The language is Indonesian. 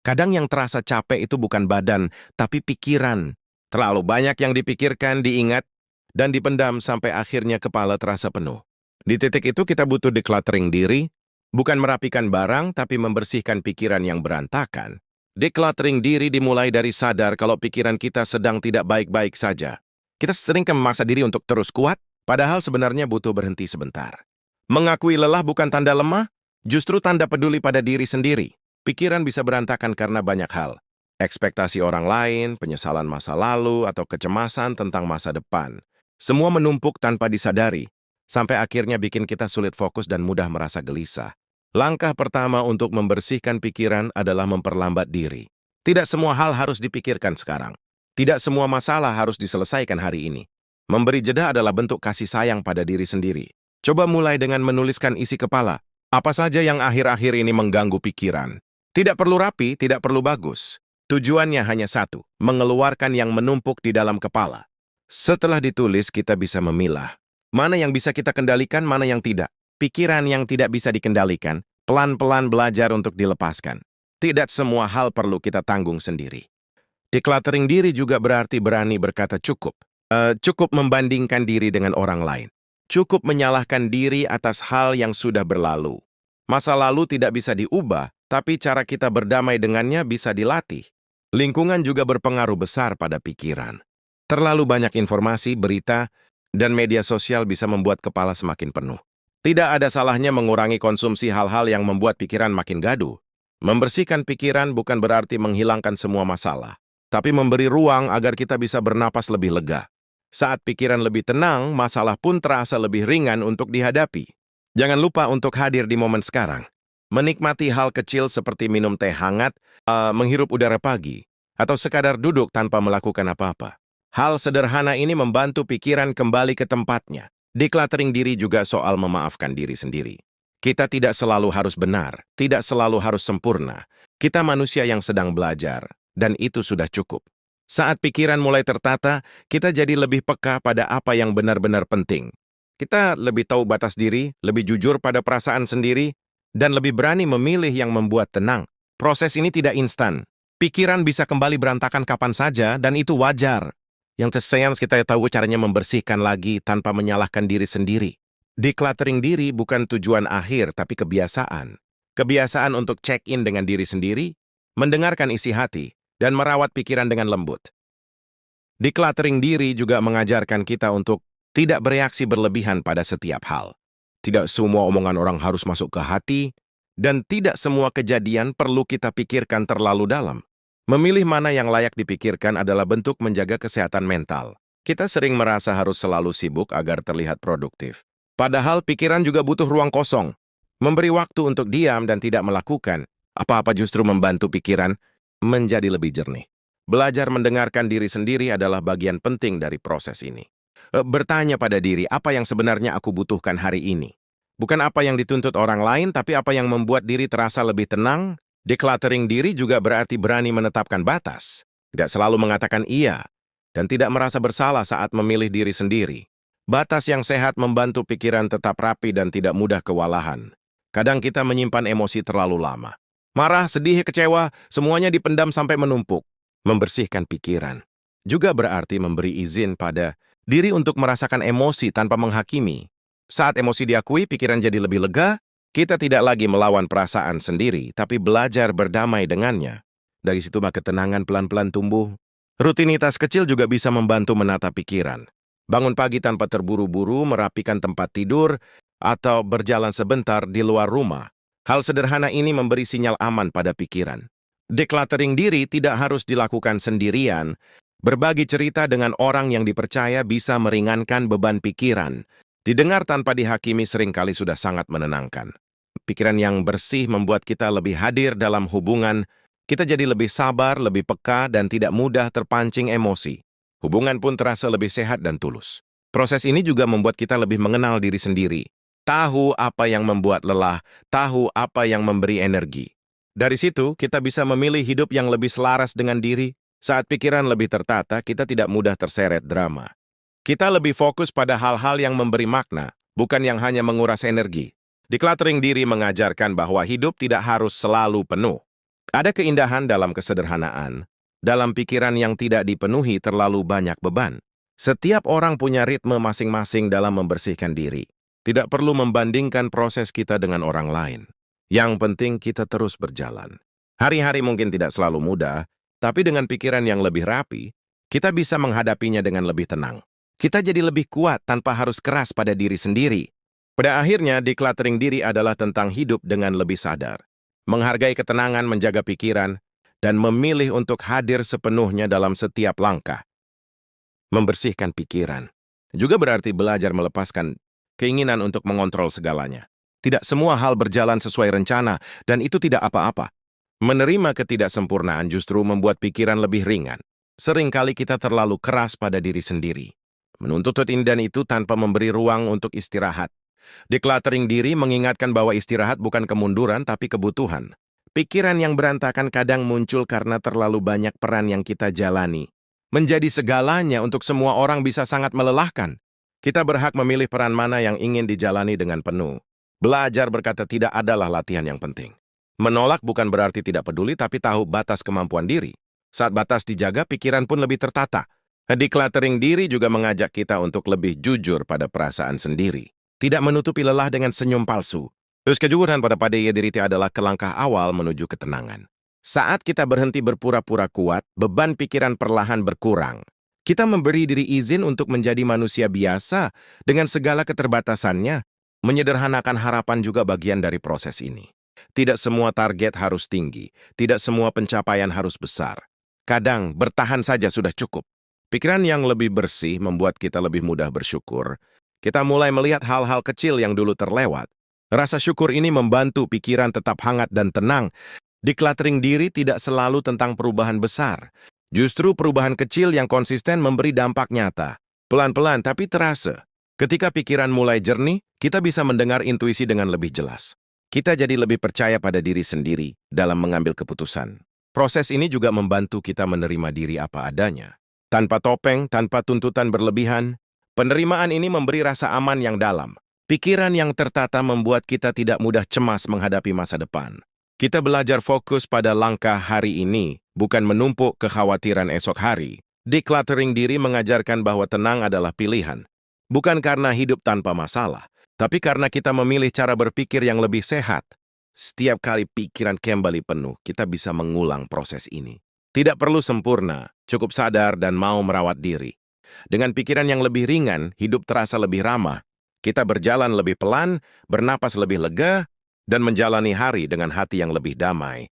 Kadang yang terasa capek itu bukan badan, tapi pikiran. Terlalu banyak yang dipikirkan, diingat, dan dipendam sampai akhirnya kepala terasa penuh. Di titik itu kita butuh decluttering diri, bukan merapikan barang, tapi membersihkan pikiran yang berantakan. Decluttering diri dimulai dari sadar kalau pikiran kita sedang tidak baik-baik saja. Kita sering memaksa diri untuk terus kuat, padahal sebenarnya butuh berhenti sebentar. Mengakui lelah bukan tanda lemah, justru tanda peduli pada diri sendiri. Pikiran bisa berantakan karena banyak hal. Ekspektasi orang lain, penyesalan masa lalu, atau kecemasan tentang masa depan. Semua menumpuk tanpa disadari, sampai akhirnya bikin kita sulit fokus dan mudah merasa gelisah. Langkah pertama untuk membersihkan pikiran adalah memperlambat diri. Tidak semua hal harus dipikirkan sekarang. Tidak semua masalah harus diselesaikan hari ini. Memberi jeda adalah bentuk kasih sayang pada diri sendiri. Coba mulai dengan menuliskan isi kepala. Apa saja yang akhir-akhir ini mengganggu pikiran. Tidak perlu rapi, tidak perlu bagus. Tujuannya hanya satu, mengeluarkan yang menumpuk di dalam kepala. Setelah ditulis, kita bisa memilah. Mana yang bisa kita kendalikan, mana yang tidak. Pikiran yang tidak bisa dikendalikan, pelan-pelan belajar untuk dilepaskan. Tidak semua hal perlu kita tanggung sendiri. Decluttering diri juga berarti berani berkata cukup. Cukup membandingkan diri dengan orang lain. Cukup menyalahkan diri atas hal yang sudah berlalu. Masa lalu tidak bisa diubah, tapi cara kita berdamai dengannya bisa dilatih. Lingkungan juga berpengaruh besar pada pikiran. Terlalu banyak informasi, berita, dan media sosial bisa membuat kepala semakin penuh. Tidak ada salahnya mengurangi konsumsi hal-hal yang membuat pikiran makin gaduh. Membersihkan pikiran bukan berarti menghilangkan semua masalah, tapi memberi ruang agar kita bisa bernapas lebih lega. Saat pikiran lebih tenang, masalah pun terasa lebih ringan untuk dihadapi. Jangan lupa untuk hadir di momen sekarang. Menikmati hal kecil seperti minum teh hangat, menghirup udara pagi, atau sekadar duduk tanpa melakukan apa-apa. Hal sederhana ini membantu pikiran kembali ke tempatnya. Decluttering diri juga soal memaafkan diri sendiri. Kita tidak selalu harus benar, tidak selalu harus sempurna. Kita manusia yang sedang belajar, dan itu sudah cukup. Saat pikiran mulai tertata, kita jadi lebih peka pada apa yang benar-benar penting. Kita lebih tahu batas diri, lebih jujur pada perasaan sendiri, dan lebih berani memilih yang membuat tenang. Proses ini tidak instan. Pikiran bisa kembali berantakan kapan saja, dan itu wajar. Yang tersayang kita tahu caranya membersihkan lagi tanpa menyalahkan diri sendiri. Decluttering diri bukan tujuan akhir, tapi kebiasaan. Kebiasaan untuk check-in dengan diri sendiri, mendengarkan isi hati, dan merawat pikiran dengan lembut. Decluttering diri juga mengajarkan kita untuk tidak bereaksi berlebihan pada setiap hal. Tidak semua omongan orang harus masuk ke hati, dan tidak semua kejadian perlu kita pikirkan terlalu dalam. Memilih mana yang layak dipikirkan adalah bentuk menjaga kesehatan mental. Kita sering merasa harus selalu sibuk agar terlihat produktif. Padahal pikiran juga butuh ruang kosong. Memberi waktu untuk diam dan tidak melakukan apa-apa justru membantu pikiran menjadi lebih jernih. Belajar mendengarkan diri sendiri adalah bagian penting dari proses ini. Bertanya pada diri, apa yang sebenarnya aku butuhkan hari ini? Bukan apa yang dituntut orang lain, tapi apa yang membuat diri terasa lebih tenang. Decluttering diri juga berarti berani menetapkan batas. Tidak selalu mengatakan iya, dan tidak merasa bersalah saat memilih diri sendiri. Batas yang sehat membantu pikiran tetap rapi dan tidak mudah kewalahan. Kadang kita menyimpan emosi terlalu lama. Marah, sedih, kecewa, semuanya dipendam sampai menumpuk. Membersihkan pikiran juga berarti memberi izin pada diri untuk merasakan emosi tanpa menghakimi. Saat emosi diakui, pikiran jadi lebih lega. Kita tidak lagi melawan perasaan sendiri, tapi belajar berdamai dengannya. Dari situ maka ketenangan pelan-pelan tumbuh. Rutinitas kecil juga bisa membantu menata pikiran. Bangun pagi tanpa terburu-buru, merapikan tempat tidur, atau berjalan sebentar di luar rumah. Hal sederhana ini memberi sinyal aman pada pikiran. Decluttering diri tidak harus dilakukan sendirian. Berbagi cerita dengan orang yang dipercaya bisa meringankan beban pikiran. Didengar tanpa dihakimi seringkali sudah sangat menenangkan. Pikiran yang bersih membuat kita lebih hadir dalam hubungan. Kita jadi lebih sabar, lebih peka, dan tidak mudah terpancing emosi. Hubungan pun terasa lebih sehat dan tulus. Proses ini juga membuat kita lebih mengenal diri sendiri. Tahu apa yang membuat lelah, tahu apa yang memberi energi. Dari situ, kita bisa memilih hidup yang lebih selaras dengan diri. Saat pikiran lebih tertata, kita tidak mudah terseret drama. Kita lebih fokus pada hal-hal yang memberi makna, bukan yang hanya menguras energi. Decluttering diri mengajarkan bahwa hidup tidak harus selalu penuh. Ada keindahan dalam kesederhanaan, dalam pikiran yang tidak dipenuhi terlalu banyak beban. Setiap orang punya ritme masing-masing dalam membersihkan diri. Tidak perlu membandingkan proses kita dengan orang lain. Yang penting kita terus berjalan. Hari-hari mungkin tidak selalu mudah, tapi dengan pikiran yang lebih rapi, kita bisa menghadapinya dengan lebih tenang. Kita jadi lebih kuat tanpa harus keras pada diri sendiri. Pada akhirnya, decluttering diri adalah tentang hidup dengan lebih sadar. Menghargai ketenangan, menjaga pikiran, dan memilih untuk hadir sepenuhnya dalam setiap langkah. Membersihkan pikiran juga berarti belajar melepaskan keinginan untuk mengontrol segalanya. Tidak semua hal berjalan sesuai rencana, dan itu tidak apa-apa. Menerima ketidaksempurnaan justru membuat pikiran lebih ringan. Seringkali kita terlalu keras pada diri sendiri, menuntut ini dan itu tanpa memberi ruang untuk istirahat. Decluttering diri mengingatkan bahwa istirahat bukan kemunduran tapi kebutuhan. Pikiran yang berantakan kadang muncul karena terlalu banyak peran yang kita jalani. Menjadi segalanya untuk semua orang bisa sangat melelahkan. Kita berhak memilih peran mana yang ingin dijalani dengan penuh. Belajar berkata tidak adalah latihan yang penting. Menolak bukan berarti tidak peduli tapi tahu batas kemampuan diri. Saat batas dijaga, pikiran pun lebih tertata. Decluttering diri juga mengajak kita untuk lebih jujur pada perasaan sendiri. Tidak menutupi lelah dengan senyum palsu. Terus kejujuran pada diri adalah kelangkah awal menuju ketenangan. Saat kita berhenti berpura-pura kuat, beban pikiran perlahan berkurang. Kita memberi diri izin untuk menjadi manusia biasa dengan segala keterbatasannya. Menyederhanakan harapan juga bagian dari proses ini. Tidak semua target harus tinggi, tidak semua pencapaian harus besar. Kadang bertahan saja sudah cukup. Pikiran yang lebih bersih membuat kita lebih mudah bersyukur. Kita mulai melihat hal-hal kecil yang dulu terlewat. Rasa syukur ini membantu pikiran tetap hangat dan tenang. Decluttering diri tidak selalu tentang perubahan besar. Justru perubahan kecil yang konsisten memberi dampak nyata. Pelan-pelan tapi terasa. Ketika pikiran mulai jernih, kita bisa mendengar intuisi dengan lebih jelas. Kita jadi lebih percaya pada diri sendiri dalam mengambil keputusan. Proses ini juga membantu kita menerima diri apa adanya. Tanpa topeng, tanpa tuntutan berlebihan, penerimaan ini memberi rasa aman yang dalam. Pikiran yang tertata membuat kita tidak mudah cemas menghadapi masa depan. Kita belajar fokus pada langkah hari ini, bukan menumpuk kekhawatiran esok hari. Decluttering diri mengajarkan bahwa tenang adalah pilihan. Bukan karena hidup tanpa masalah, tapi karena kita memilih cara berpikir yang lebih sehat. Setiap kali pikiran kembali penuh, kita bisa mengulang proses ini. Tidak perlu sempurna, cukup sadar dan mau merawat diri. Dengan pikiran yang lebih ringan, hidup terasa lebih ramah. Kita berjalan lebih pelan, bernapas lebih lega, dan menjalani hari dengan hati yang lebih damai.